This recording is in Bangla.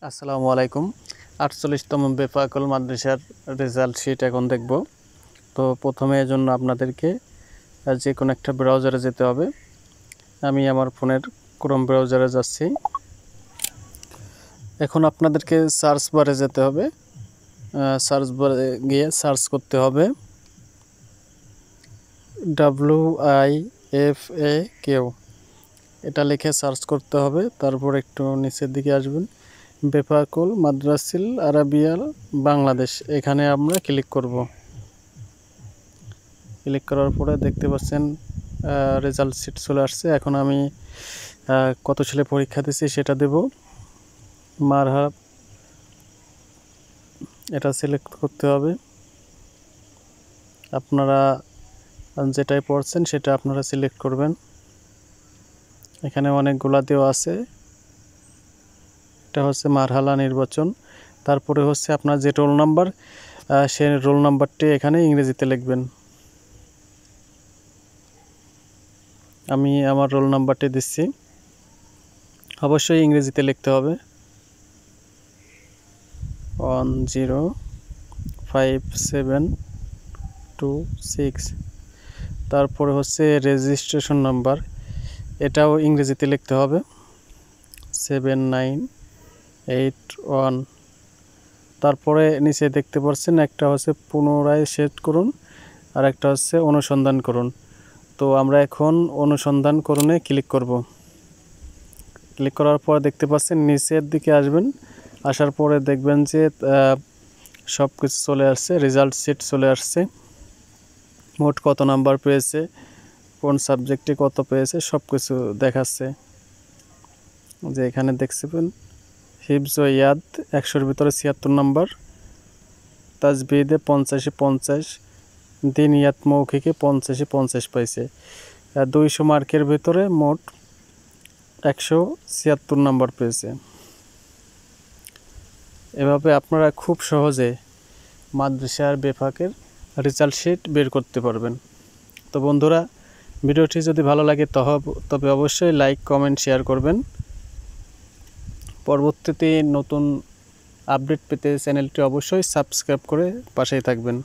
আসসালামু আলাইকুম। ৪৮তম বেফাকুল মাদ্রাসার রেজাল্ট শিট এখন দেখব। তো প্রথমে এর জন্য আপনাদেরকে যে কোনো একটা ব্রাউজারে যেতে হবে। আমি আমার ফোনের ক্রোম ব্রাউজারে যাচ্ছি। এখন আপনাদেরকে সার্চ বারে যেতে হবে। সার্চ বারে গিয়ে সার্চ করতে হবে WIFAQ, এটা লিখে সার্চ করতে হবে। তারপর একটু নিচের দিকে আসবেন, বেফাকুল মাদ্রাসিল আরাবিয়াল বাংলাদেশ, এখানে আমরা ক্লিক করব। ক্লিক করার পরে দেখতে পাচ্ছেন রেজাল্ট শিট চলে আসছে। এখন আমি কত সালে পরীক্ষা দিয়েছি সেটা দেব। মারহাব, এটা সিলেক্ট করতে হবে। আপনারা যেটাই পড়ছেন সেটা আপনারা সিলেক্ট করবেন। এখানে অনেকগুলা দেওয়া আছে। এটা হচ্ছে মারহালা নির্বাচন। তারপরে হচ্ছে আপনার যে রোল নাম্বার, সেই রোল নাম্বারটি এখানে ইংরেজিতে লিখবেন। আমি আমার রোল নাম্বারটি দিচ্ছি, অবশ্যই ইংরেজিতে লিখতে হবে। 105726। তারপরে হচ্ছে রেজিস্ট্রেশন নাম্বার, এটাও ইংরেজিতে লিখতে হবে 7981। তারপরে নিচে দেখতে পাচ্ছেন একটা হচ্ছে পুনরায় সেট করুন, আর একটা হচ্ছে অনুসন্ধান করুন। তো আমরা এখন অনুসন্ধান করুনে ক্লিক করব। ক্লিক করার পর দেখতে পাচ্ছেন নিচের দিকে আসবেন। আসার পরে দেখবেন যে সব কিছু চলে আসছে, রেজাল্ট শিট চলে আসছে। মোট কত নাম্বার পেয়েছে, কোন সাবজেক্টে কত পেয়েছে, সব কিছু দেখাচ্ছে। যে এখানে দেখছেন হিফজ ও ইয়াদ 100-র ভিতরে 76 নাম্বার, তাজবিদে 50-এ 50, দিনিয়াত মৌখিকে 50-এ 50 পাইছে। 200 মার্কের ভিতরে মোট 176 নাম্বার পেয়েছে। এভাবে আপনারা খুব সহজে মাদ্রাসার বেফাকের রেজাল্ট শিট বের করতে পারবেন। তো বন্ধুরা, ভিডিওটি যদি ভালো লাগে তবে অবশ্যই লাইক, কমেন্ট, শেয়ার করবেন। পরবর্তীতে নতুন আপডেট পেতে চ্যানেলটি অবশ্যই সাবস্ক্রাইব করে পাশেই থাকবেন।